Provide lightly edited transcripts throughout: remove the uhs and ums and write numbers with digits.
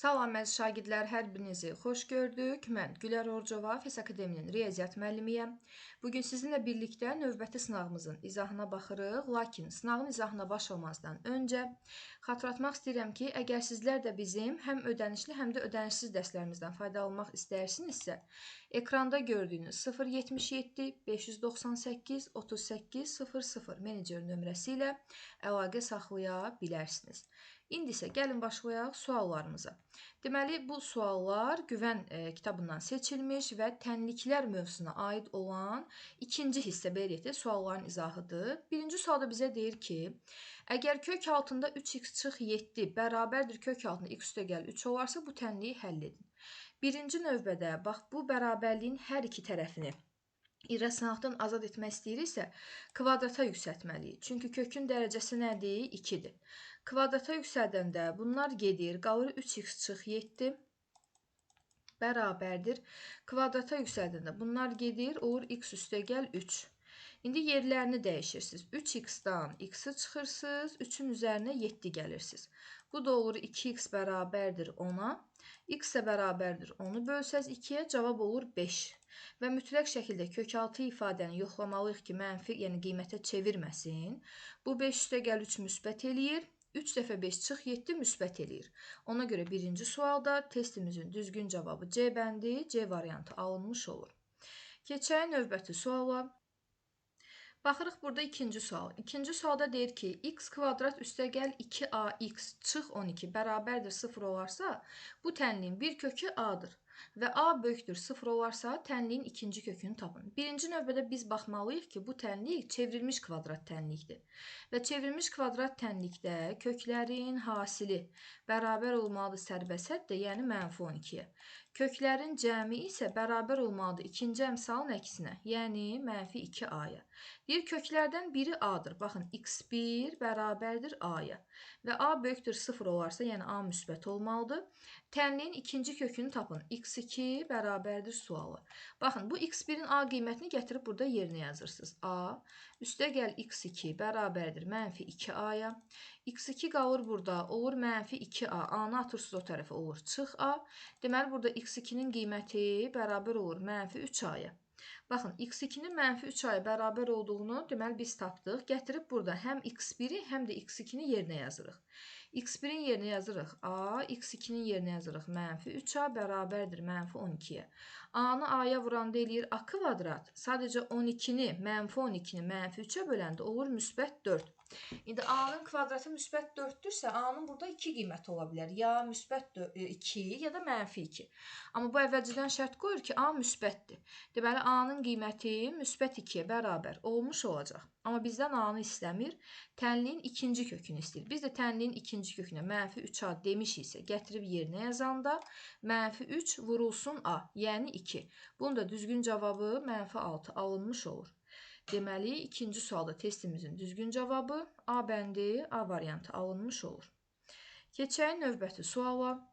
Salam əziz şagirdlər, hər birinizi xoş gördük. Mən Gülər Orcova, FES Akademinin riyaziyyat müəllimiyəm. Bugün sizinlə birlikdə növbəti sınağımızın izahına baxırıq. Lakin sınağın izahına başlamazdan öncə xatırlatmaq istəyirəm ki, əgər sizlər də bizim həm ödənişli, həm də ödənişsiz dərslərimizdən faydalanmaq istəyirsinizsə, ekranda gördüyünüz 077 598 38 00 menecer nömrəsi ilə əlaqə saxlaya bilərsiniz. İndi isə gəlin başlayaq suallarımıza. Deməli, bu suallar Güvən kitabından seçilmiş və tənliklər mövzusuna aid olan ikinci hissə, belə deyək də, sualların izahıdır. Birinci sualda bizə deyir ki, əgər kök altında 3x çıx 7 bərabərdir kök altında x üstəgəl 3 olarsa, bu tənliyi həll edin. Birinci növbədə, bax, bu bərabərliyin hər iki tərəfini irrasionallıqdan azad etmək istəyiriksə, kvadrata yüksəltməliyik. Çünki kökün dərəcəsi nədir? 2-dir. Kvadrata yüksəldəndə bunlar gedir, qalır 3x çıx 7 bərabərdir. Kvadrata yüksəldəndə bunlar gedir, olur x üstəgəl 3. İndi yerlərini dəyişirsiniz. 3x-dan x-i çıxırsınız, 3-ün üzərinə 7 gəlirsiniz. Bu da olur 2x bərabərdir 10-a. X də bərabərdir 10-u bölsəz 2-yə, cavab olur 5. Və mütləq şəkildə kökaltı ifadəni yoxlamalıyıq ki, mənfi, yəni qiymətə çevirməsin. Bu 5 üstəgəl 3 müsbət eləyir. 3 dəfə 5 çıx 7 müsbət eləyir. Ona görə birinci sualda testimizin düzgün cavabı C bəndi, C variantı alınmış olur. Keçək növbəti suala. Baxırıq burada ikinci sual. İkinci sualda deyir ki, x kvadrat üstəgəl 2ax çıx 12 bərabərdir 0 olarsa, bu tənliyin bir kökü a-dır. Və a böyükdür 0 olarsa, tənliyin ikinci kökünü tapın. Birinci növbədə biz baxmalıyıq ki, bu tənlik çevrilmiş kvadrat tənlikdir. Və çevrilmiş kvadrat tənlikdə köklərin hasili bərabər olmalıdır sərbəsizdə, yəni -12-yə. Köklərin cəmi isə bərabər olmalıdır ikinci əmsalın əksinə, yəni -2a-ya. Deyir, köklərdən biri a-dır. Baxın, x1 bərabərdir a-ya. Və a böyükdür 0 olarsa, yəni a müsbət olmalıdır. Tənliyin ikinci kökünü tapın. x2 bərabərdir sualı. Baxın, bu x1-in a qiymətini gətirib burada yerinə yazırsınız. a üstəgəl x2 bərabərdir -2a-ya. x2 qalır burada, olur -2a. A-nı atırsınız o tərəfə, olur çıx a. Deməli, burada x2-nin qiyməti bərabər olur -3a-ya. Baxın, x2-nin -3a-ya bərabər olduğunu deməli biz tapdıq. Gətirib burada həm x1-i, həm də x2-ni yerinə yazırıq. x1-in yerinə yazırıq a, x2-nin yerinə yazırıq -3a bərabərdir -12-yə. A-nı a-ya vuranda eləyir a kvadrat. Sadəcə 12-ni, -12-ni -3-ə böləndə olur müsbət 4. İndi a-nın kvadratı müsbət 4-dürsə, a-nın burada 2 qiyməti ola bilər. Ya müsbət 2, ya da -2. Amma bu əvvəlcədən şərt qoyur ki, a müsbətdir. Deməli, a-nın qiyməti müsbət 2-yə bərabər olmuş olacaq. Amma bizdən a-nı istəmir, tənliyin ikinci kökünü istəyir. Biz də tənliyin ikinci kökünə -3a demişiksə, gətirib yerinə yazanda -3 vurulsun a, yəni 2. Bunun da düzgün cavabı -6 alınmış olur. Deməli, ikinci sualda testimizin düzgün cavabı A bəndi, A variantı alınmış olur. Keçək növbəti suala.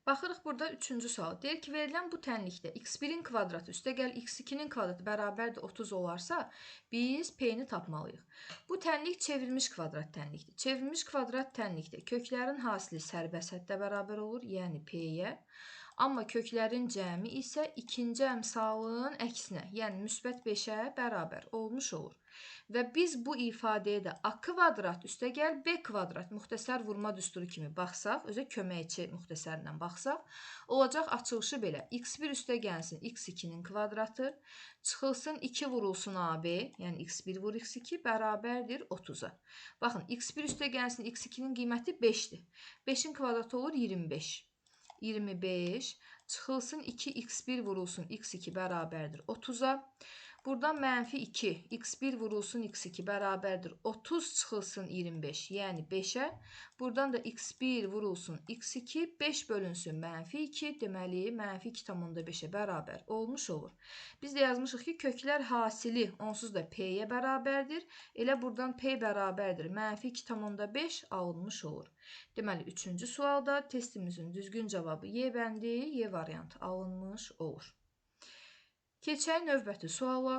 Baxırıq burada üçüncü sual. Deyir ki, verilən bu tənlikdə x1-in kvadratı üstəgəl x2-nin kvadratı bərabərdir 30 olarsa, biz p-ni tapmalıyıq. Bu tənlik çevrilmiş kvadrat tənlikdir. Çevrilmiş kvadrat tənlikdə köklərin hasili sərbəst həddə bərabər olur, yəni p-yə. Amma köklərin cəmi isə ikinci əmsalın əksinə, yəni müsbət 5-ə bərabər olmuş olur. Və biz bu ifadəyə də a kvadrat üstəgəl b kvadrat müxtəsər vurma düsturu kimi baxsaq, özə köməkçi müxtəsərlə baxsaq, olacaq açılışı belə. x1 üstəgəlsin x2-nin kvadratı, çıxılsın 2 vurulsun ab, yəni x1 vur x2 bərabərdir 30-a. Baxın, x1 üstəgəlsin x2-nin qiyməti 5-dir. 5-in kvadratı olur 25. 25 çıxılsın 2x1 vurulsun x2 bərabərdir 30-a. Buradan -2 x1 vurulsun x2 bərabərdir 30 çıxılsın 25, yəni 5-ə. Buradan da x1 vurulsun x2 5 bölünsün -2, deməli -2,5-ə bərabər olmuş olur. Biz də yazmışıq ki, köklər hasili onsuz da p-yə bərabərdir. Elə buradan p bərabərdir -2,5 alınmış olur. Deməli, üçüncü sualda testimizin düzgün cavabı Y bəndi, Y variantı alınmış olur. Keçək növbəti suala.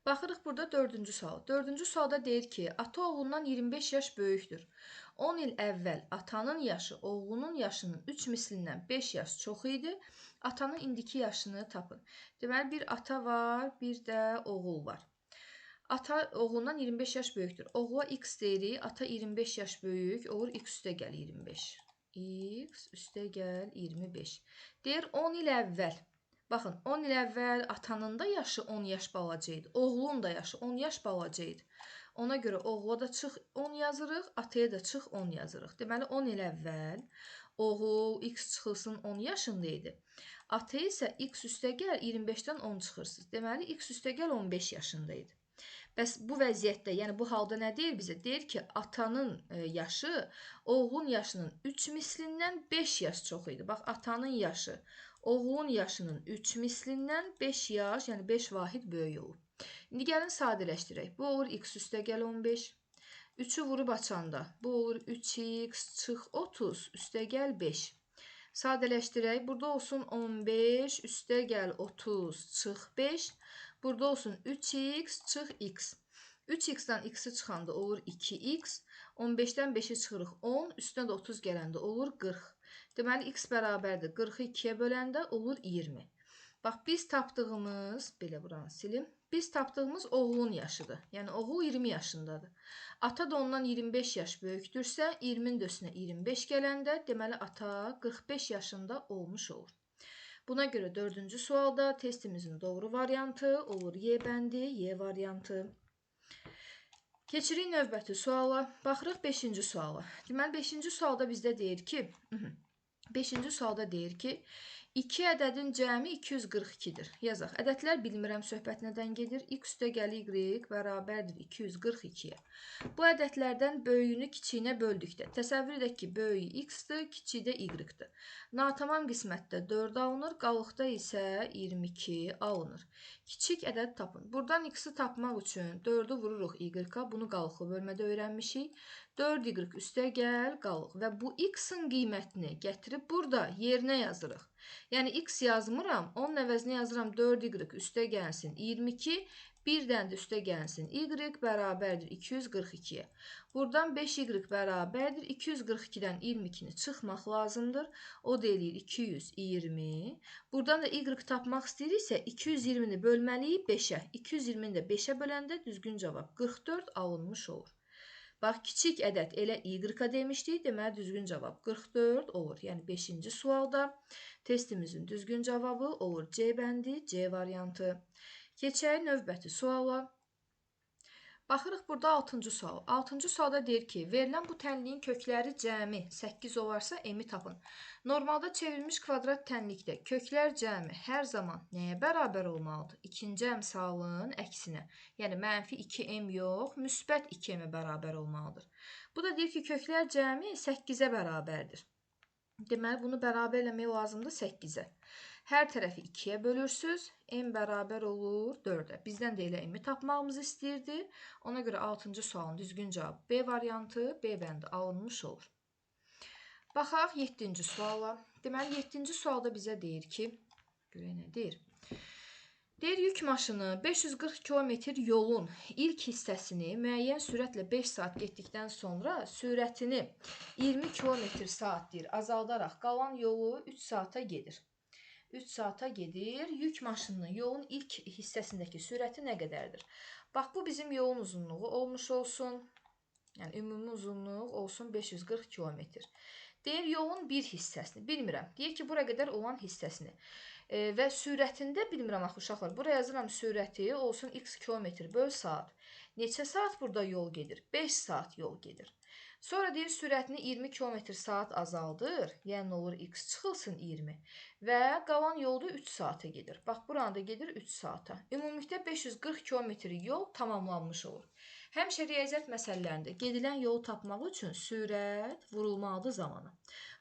Baxırıq burada dördüncü sual. Dördüncü sualda deyir ki, ata oğlundan 25 yaş böyükdür. 10 il əvvəl atanın yaşı oğlunun yaşının 3 mislindən 5 yaş çox idi. Atanın indiki yaşını tapın. Deməli, bir ata var, bir də oğul var. Ata oğlundan 25 yaş böyükdür. Oğula x deyirik. Ata 25 yaş böyük. Olur x üstə gəl 25. X üstə gəl 25. Deyir 10 il əvvəl. Baxın, 10 il əvvəl atanın da yaşı 10 yaş balaca idi. Oğlunun da yaşı 10 yaş balaca idi. Ona görə oğula da çıx 10 yazırıq, ataya da çıx 10 yazırıq. Deməli, 10 il əvvəl oğul x çıxılsın 10 yaşında idi. Ata isə x üstə gəl 25-dən 10 çıxırsınız. Deməli, x üstə gəl 15 yaşında idi. Bəs bu vəziyyətdə, yəni bu halda nə deyir bizə? Deyir ki, atanın yaşı oğlun yaşının 3 mislindən 5 yaş çox idi. Bax, atanın yaşı oğlun yaşının 3 mislindən 5 yaş, yəni 5 vahid böyük olur. İndi gəlin sadələşdirək. Bu olur x üstə gəl 15. 3-ü vurub açanda bu olur 3x çıx 30 üstə gəl 5. Sadələşdirək. Burada olsun 15 üstə gəl 30 çıx 5. Burada olsun 3x çıx x. 3x-dən x-i çıxanda olur 2x. 15-dən 5-i çıxırıq 10. Üstünə də 30 gələndə olur 40. Deməli, x bərabərdir. 40-ı 2-yə böləndə olur 20. Bax, biz tapdığımız, belə buranı silim. Biz tapdığımız oğlun yaşıdır. Yəni, oğul 20 yaşındadır. Ata da ondan 25 yaş böyükdürsə, 20-nin də üstünə 25 gələndə, deməli, ata 45 yaşında olmuş olur. Buna görə 4-cü sualda testimizin doğru variantı olur Y bəndi, Y variantı. Keçirik növbəti suala. Baxırıq 5-ci suala. Deməli, 5-ci sualda bizdə deyir ki, 5-ci sualda deyir ki, 2 ədədin cəmi 242-dir. Yazaq. Ədədlər bilmirəm söhbət nədən gedir. X üstə gəl y bərabərdir 242-yə. Bu ədədlərdən böyüyünü kiçiyinə böldükdə təsəvvür edək ki, böyüyü x-dır, kiçiyi də y-dır. Natamam qismətdə 4 alınır, qalıqda isə 22 alınır. Kiçik ədəd tapın. Buradan x-i tapmaq üçün 4-ü vururuq y-a, bunu qalıqlı bölmədə öyrənmişik. 4y üstə gəl qalıq və bu x-in qiymətini gətirib burada yerinə yazırıq. Yəni x yazmıram, onun əvəzinə yazıram 4y üstə gəlsin 22, birdən də üstə gəlsin y bərabərdir 242-yə. Buradan 5y bərabərdir 242-dən 22-ni çıxmaq lazımdır. O da eləyir 220. Buradan da y tapmaq istəyiriksə 220-ni bölməliyik 5-ə. 220-ni də 5-ə böləndə düzgün cavab 44 alınmış olur. Bax, kiçik ədəd elə y-a demişdik, deməli düzgün cavab 44 olur. Yəni 5-ci sualda testimizin düzgün cavabı olur C bəndi, C variantı. Keçək növbəti suala. Baxırıq burada 6-cı sual. 6-cı sualda deyir ki, verilən bu tənliyin kökləri cəmi 8 olarsa m-i tapın. Normalda çevrilmiş kvadrat tənlikdə köklər cəmi hər zaman nəyə bərabər olmalıdır? İkinci əmsalın əksinə. Yəni mənfi 2m yox, müsbət 2m-ə bərabər olmalıdır. Bu da deyir ki, köklər cəmi 8-ə bərabərdir. Deməli, bunu bərabər eləmək lazımdır 8-ə. Hər tərəfi 2-yə bölürsünüz. M bərabər olur 4-ə. Bizdən də elə m-i tapmağımızı istəyirdi. Ona görə 6-cı sualın düzgün cavabı B variantı, B bəndi alınmış olur. Baxaq 7-ci suala. Deməli, 7-ci sualda bizə deyir ki, görək nə deyir? Deyir, yük maşını 540 km yolun ilk hissəsini müəyyən sürətlə 5 saat getdikdən sonra sürətini 20 km/saat deyir, azaldaraq qalan yolu 3 saata gedir. 3 saata gedir. Yük maşınının yolun ilk hissəsindəki sürəti nə qədərdir? Bax, bu bizim yolun uzunluğu olmuş olsun. Yəni, ümumi uzunluq olsun 540 km. Deyir, yolun bir hissəsini, bilmirəm. Deyir ki, bura qədər olan hissəsini. Və sürətində, bilmirəm axı uşaqlar, buraya yazıram sürəti olsun x kilometr böl saat. Neçə saat burada yol gedir? 5 saat yol gedir. Sonra deyir, sürətini 20 km/saat azaldır. Yəni, olur x çıxılsın 20. Və qalan yolda 3 saata gedir. Bax, buranda gedir 3 saata. Ümumilikdə 540 km yol tamamlanmış olur. Həmişə riyaziyyat məsələlərində gedilən yolu tapmaq üçün sürət vurulmalıdır zamana.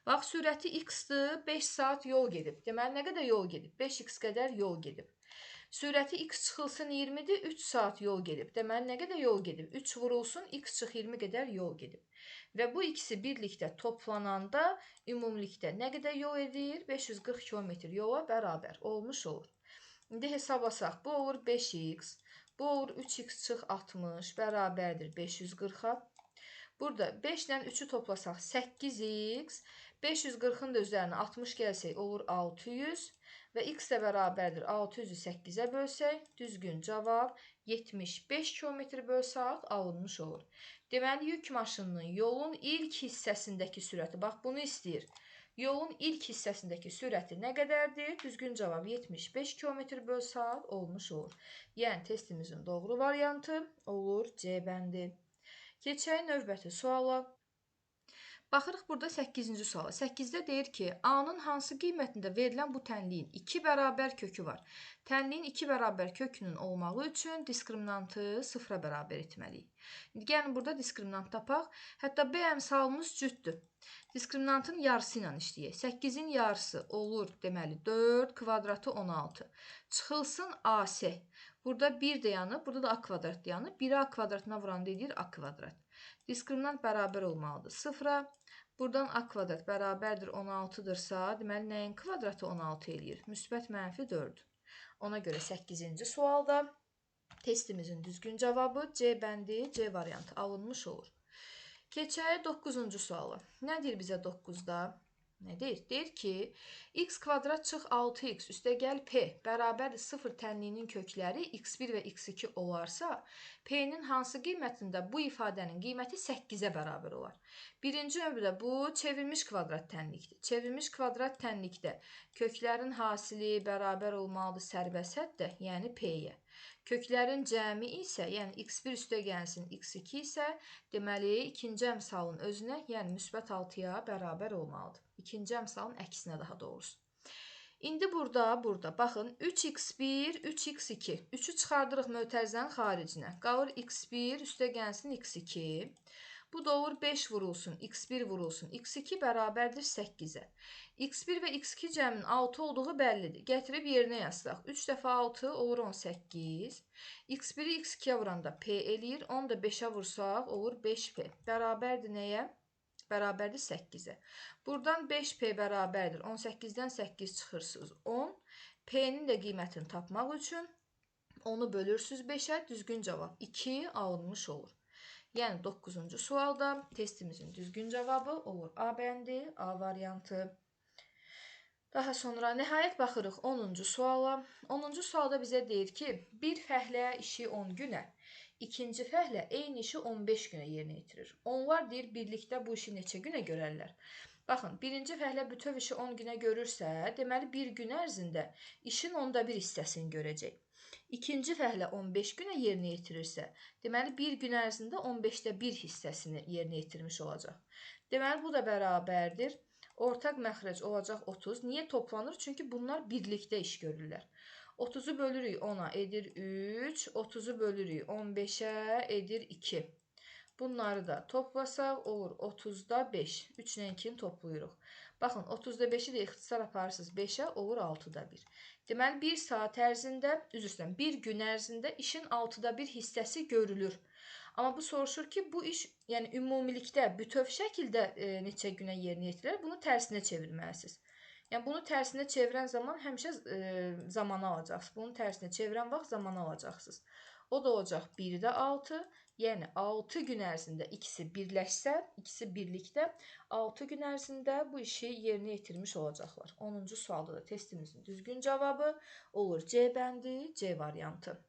Bax, sürəti x-dır, 5 saat yol gedib. Deməli, nə qədər yol gedib? 5x qədər yol gedib. Sürəti x çıxılsın 20-dir, 3 saat yol gedib. Deməli, nə qədər yol gedib? 3 vurulsun, x çıx 20 qədər yol gedib. Və bu ikisi birlikdə toplananda ümumilikdə nə qədər yol edir? 540 km yola bərabər olmuş olur. İndi hesablasaq, bu olur 5x, bu olur 3x çıx 60 bərabərdir 540-a. Burada 5 ilə 3-ü toplasaq 8x, 540-ın da üzərinə 60 gəlsək olur 600 və x də bərabərdir 600-ü 8-ə bölsək, düzgün cavab 75 km/saat alınmış olur. Deməli, yük maşınının yolun ilk hissəsindəki sürəti, bax bunu istəyir. Yolun ilk hissəsindəki sürəti nə qədərdir? Düzgün cavab 75 km/saat olmuş olur. Yəni testimizin doğru variantı olur C bəndi. Keçək növbəti suala. Baxırıq burada 8-ci suala. 8-də deyir ki, A-nın hansı qiymətində verilən bu tənliyin 2 bərabər kökü var? Tənliyin 2 bərabər kökünün olmağı üçün diskriminantı 0-a bərabər etməliyik. İndi gəlin burada diskriminant tapaq. Hətta B əmsalımız cütdür. Diskriminantın yarısı ilə işləyək. 8-in yarısı olur, deməli 4, kvadratı 16. Çıxılsın AC. Burada 1 dayanıb, burada da A kvadrat dayanıb. 1-i A kvadratına vuranda edir A kvadrat. Diskriminant bərabər olmalıdır 0-a. Buradan A kvadrat bərabərdir 16-dırsa, deməli nəyin kvadratı 16 eləyir? Müsbət mənfi 4. Ona görə 8-ci sualda testimizin düzgün cavabı C bəndi, C variantı alınmış olur. Keçək 9-cu suala. Nə deyir bizə 9-da? Nə deyir? Deyir ki, x kvadrat çıx 6x üstəgəl p bərabərdir 0 tənliyinin kökləri x1 və x2 olarsa, p-nin hansı qiymətində bu ifadənin qiyməti 8-ə bərabər olar? Birinci növbədə bu çevrilmiş kvadrat tənlikdir. Çevrilmiş kvadrat tənlikdə köklərin hasili bərabər olmalıdır sərbəst həddə, yəni p-yə. Köklərin cəmi isə, yəni x1 üstəgəlsin x2 isə, deməli, ikinci əmsalın özünə, yəni müsbət 6-ya bərabər olmalıdır. İkinci əmsalın əksinə daha doğrusu. İndi burada, baxın, 3x1, 3x2. 3-ü çıxardırıq mötərizənin xaricinə. Qalır x1 üstəgəlsin x2. Bu da olur 5 vurulsun, x1 vurulsun, x2 bərabərdir 8-ə. x1 və x2 cəminin 6 olduğu bəllidir. Gətirib yerinə yazsaq. 3 dəfə 6 olur 18. x1-i x2-yə vuranda p eləyir. 10 da 5-ə vursaq olur 5p. Bərabərdir nəyə? Bərabərdir 8-ə. Buradan 5p bərabərdir. 18-dən 8 çıxırsınız 10. P-nin də qiymətini tapmaq üçün 10-u bölürsünüz 5-ə. Düzgün cavab 2 alınmış olur. Yəni 9-cu sualda testimizin düzgün cavabı olur A bəndi, A variantı. Daha sonra nəhayət baxırıq 10-cu suala. 10-cu sualda bizə deyir ki, bir fəhlə işi 10 günə, ikinci fəhlə eyni işi 15 günə yerinə yetirir. Onlar deyir birlikdə bu işi neçə günə görərlər? Baxın, birinci fəhlə bütöv işi 10 günə görürsə, deməli bir gün ərzində işin 1/10 hissəsini görəcək. İkinci fəhlə 15 günə yerinə yetirirsə, deməli bir gün ərzində 15/1 hissəsini yerinə yetirmiş olacaq. Deməli bu da bərabərdir. Ortaq məxrəc olacaq 30. Niyə toplanır? Çünki bunlar birlikdə iş görürlər. 30-u bölürük 10-a edir 3, 30-u bölürük 15-ə edir 2. Bunları da toplasaq olur 30-da 5. 3 ilə 2-ni toplayırıq. Baxın, 30-da 5-i də ixtisar aparırsınız 5-ə olur 6-da 1. Deməli, 1 saat ərzində, bir gün ərzində işin 6/1 hissəsi görülür. Amma bu soruşur ki, bu iş yəni ümumilikdə bütöv şəkildə neçə günə yerinə yetirilir? Bunu tərsinə çevirməlisiniz. Yəni bunu tərsinə çevirən zaman həmişə zamanı alacaqsınız. Bunu tərsinə çevirən vaxt zamanı alacaqsınız. O da olacaq 1-də 6, yəni 6 gün ərzində ikisi birləşsə, ikisi birlikdə 6 gün ərzində bu işi yerinə yetirmiş olacaqlar. 10-cu sualda da testimizin düzgün cavabı olur C bəndi, C variantı.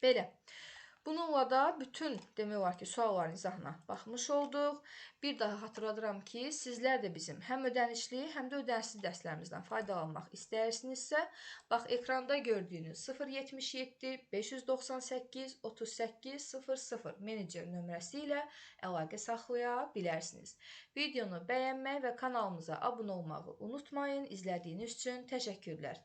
Belə. Bununla da bütün demək olar ki, sualların izahına baxmış olduq. Bir daha xatırladıram ki, sizlər də bizim həm ödənişli, həm də ödənişsiz dərslərimizdən faydalanmaq istəyirsinizsə, bax ekranda gördüyünüz 077 598 38 00 menecer nömrəsi ilə əlaqə saxlaya bilərsiniz. Videonu bəyənmək və kanalımıza abunə olmağı unutmayın. İzlədiyiniz üçün təşəkkürlər.